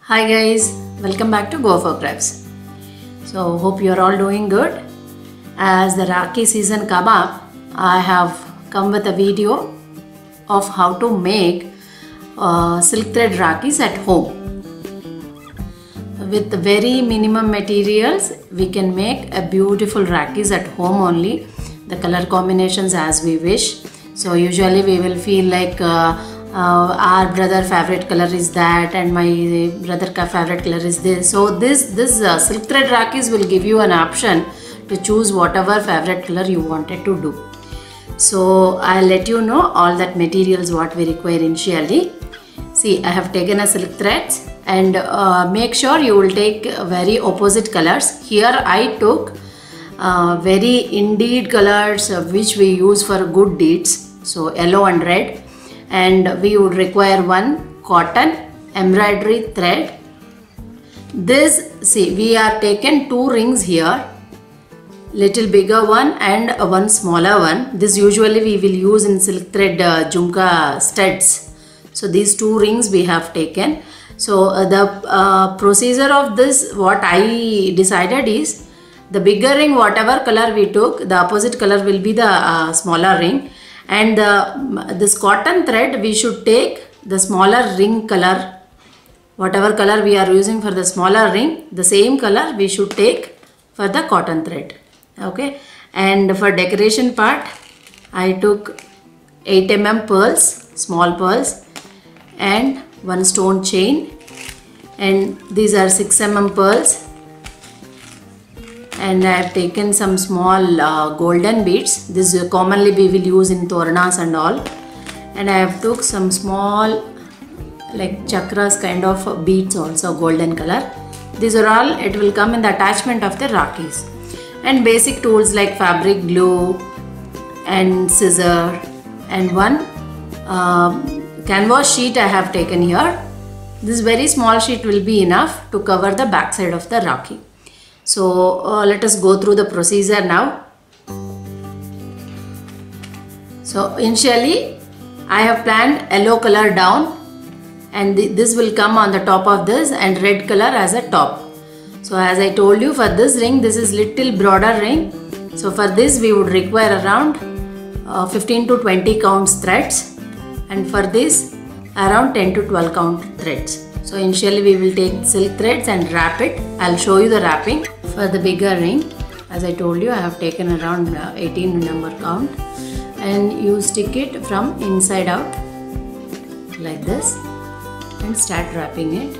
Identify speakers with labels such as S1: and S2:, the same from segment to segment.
S1: Hi guys, welcome back to Go for Crafts. So hope you are all doing good. As the Rakhi season come up, I have come with a video of how to make silk thread Rakhis at home. With very minimum materials, we can make a beautiful Rakhis at home only. The color combinations as we wish. So usually we will feel like our brother favorite color is that and my brother favorite color is this. So this silk thread Rakhis will give you an option to choose whatever favorite color you wanted to do. So I'll let you know all that materials what we require initially. See, I have taken a silk threads and make sure you will take very opposite colors. Here I took very indeed colors which we use for good deeds. So yellow and red. And we would require one cotton embroidery thread. This, see, we are taken two rings here, little bigger one and one smaller one. This usually we will use in silk thread jhumka studs. So these two rings we have taken. So the procedure of this, what I decided is, the bigger ring whatever color we took, the opposite color will be the smaller ring. And this cotton thread we should take the smaller ring color, whatever color we are using for the smaller ring, the same color we should take for the cotton thread. Okay, and for decoration part I took 8 mm pearls, small pearls, and one stone chain, and these are 6 mm pearls. And I have taken some small golden beads. This commonly we will use in toranas and all. And I have took some small like chakras kind of beads also, golden color. These are all, it will come in the attachment of the Rakhis. And basic tools like fabric glue and scissor and one canvas sheet I have taken here. This very small sheet will be enough to cover the back side of the Rakhi. So let us go through the procedure now. So initially I have planned yellow color down, and this will come on the top of this, and red color as a top. So as I told you, for this ring, this is little broader ring. So for this we would require around 15 to 20 counts threads, and for this around 10 to 12 count threads. So initially we will take silk threads and wrap it. I'll show you the wrapping. For the bigger ring, as I told you, I have taken around 18 number count, and you stick it from inside out like this and start wrapping it.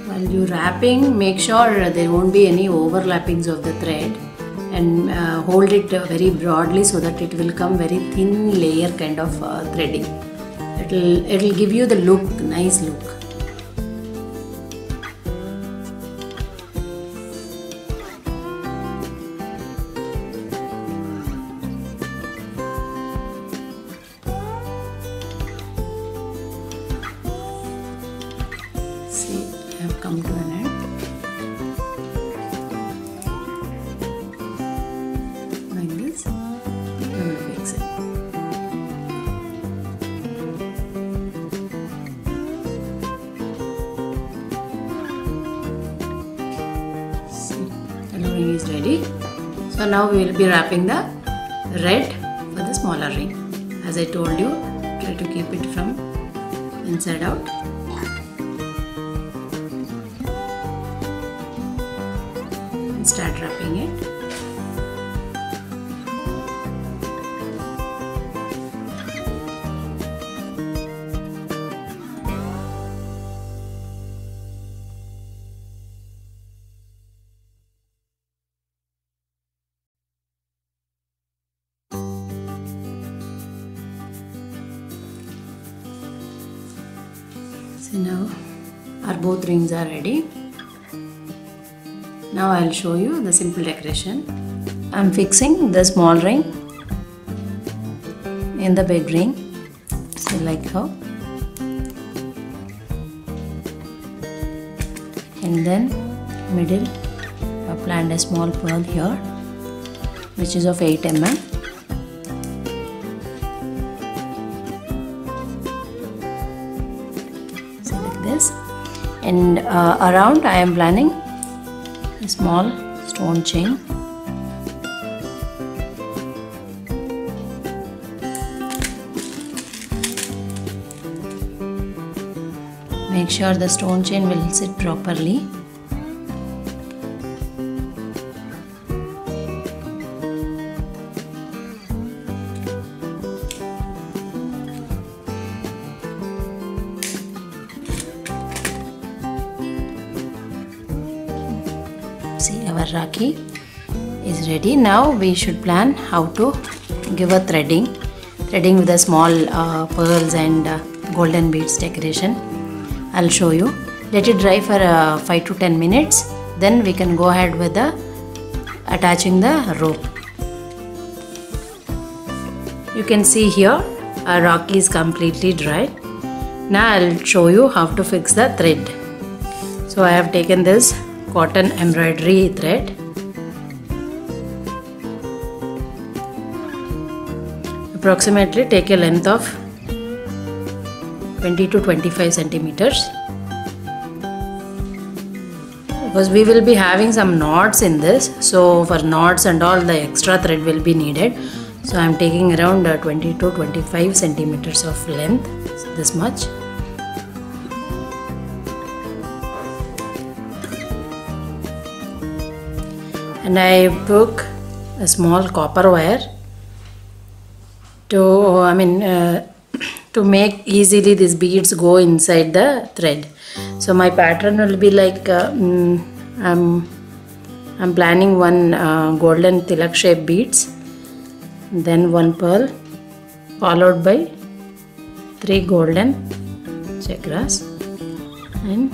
S1: While you wrapping, make sure there won't be any overlappings of the thread, and hold it very broadly so that it will come very thin layer kind of threading. It'll give you the look, nice look. See, I have come to an end. Like this, I will fix it. See, the ring is ready. So now we will be wrapping the red for the smaller ring. As I told you, try to keep it from inside out. Start wrapping it. So now our both rings are ready. Now I will show you the simple decoration. I am fixing the small ring in the big ring. See, like how. And then middle, I planned a small pearl here, which is of 8 mm. So like this. And around I am planning a small stone chain. Make sure the stone chain will sit properly. See, our Rakhi is ready. Now we should plan how to give a threading with the small pearls and golden beads decoration. I'll show you. Let it dry for 5 to 10 minutes. Then we can go ahead with the attaching the rope. You can see here our Rakhi is completely dry. Now I'll show you how to fix the thread. So I have taken this cotton embroidery thread. Approximately take a length of 20 to 25 centimeters, because we will be having some knots in this. So for knots and all, the extra thread will be needed. So I am taking around 20 to 25 centimeters of length, this much. And I took a small copper wire to make easily these beads go inside the thread. So my pattern will be like I'm planning one golden tilak shape beads, then one pearl, followed by 3 golden chakras, and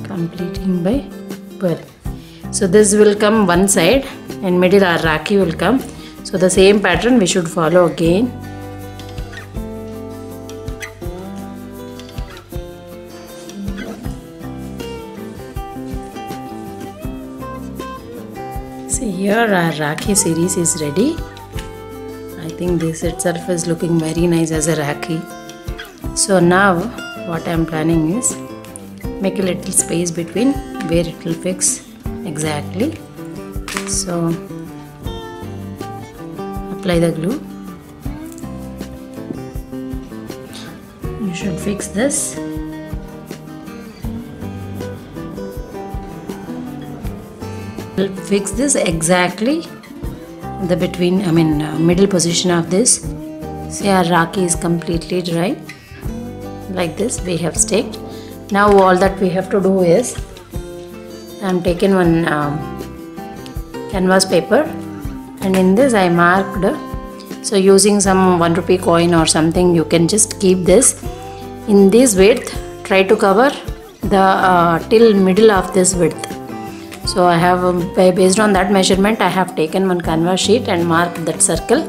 S1: completing by pearl. So this will come one side, and middle our Rakhi will come. So the same pattern we should follow again. See, here our Rakhi series is ready. I think this itself is looking very nice as a Rakhi. So now what I am planning is make a little space between where it will fix exactly. So apply the glue. You should fix this. We'll fix this exactly the middle position of this. See, our Rakhi is completely dry. Like this we have staked. Now all that we have to do is, I am taken one canvas paper, and in this I marked. So using some 1 rupee coin or something, you can just keep this in this width. Try to cover the till middle of this width. So I have based on that measurement, I have taken one canvas sheet and marked that circle.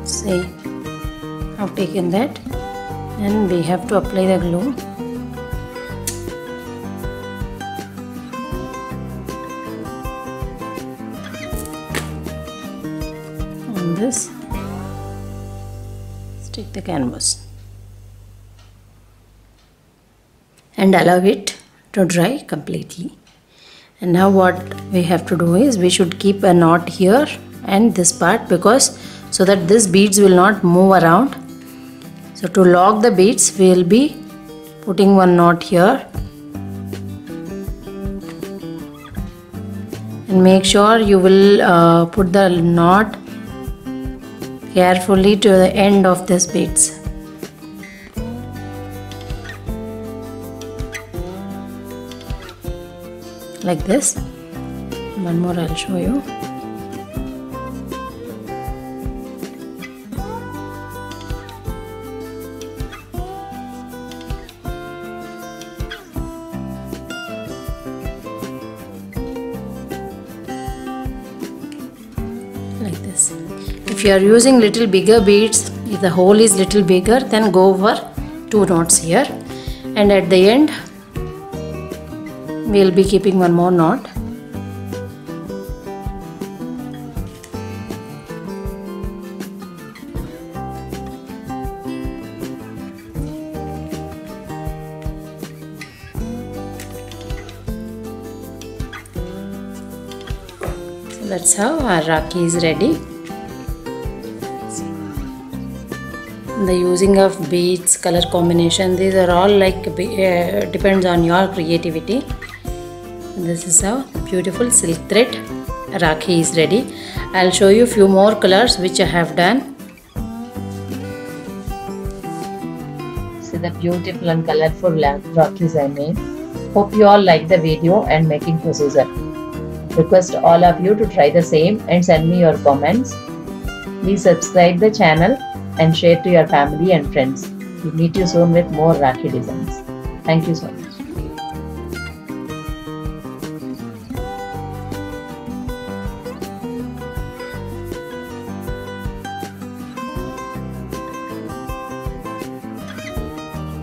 S1: See, I've taken that, and we have to apply the glue. On this, stick the canvas and allow it to dry completely. And now what we have to do is, we should keep a knot here and this part, because so that these beads will not move around. So to lock the beads, we will be putting one knot here, and make sure you will put the knot carefully to the end of this beads. Like this. One more I'll show you. like this. If you are using little bigger beads, if the hole is little bigger, then go over 2 knots here, and at the end we will be keeping one more knot. So that's how our Rakhi is ready. The using of beads, color combination, these are all like depends on your creativity. This is how beautiful silk thread Rakhi is ready. I'll show you few more colors which I have done. See the beautiful and colorful Rakhis I made. Hope you all like the video and making procedure. Request all of you to try the same and send me your comments. Please subscribe the channel and share to your family and friends. We'll meet you soon with more Rakhi designs. Thank you so much.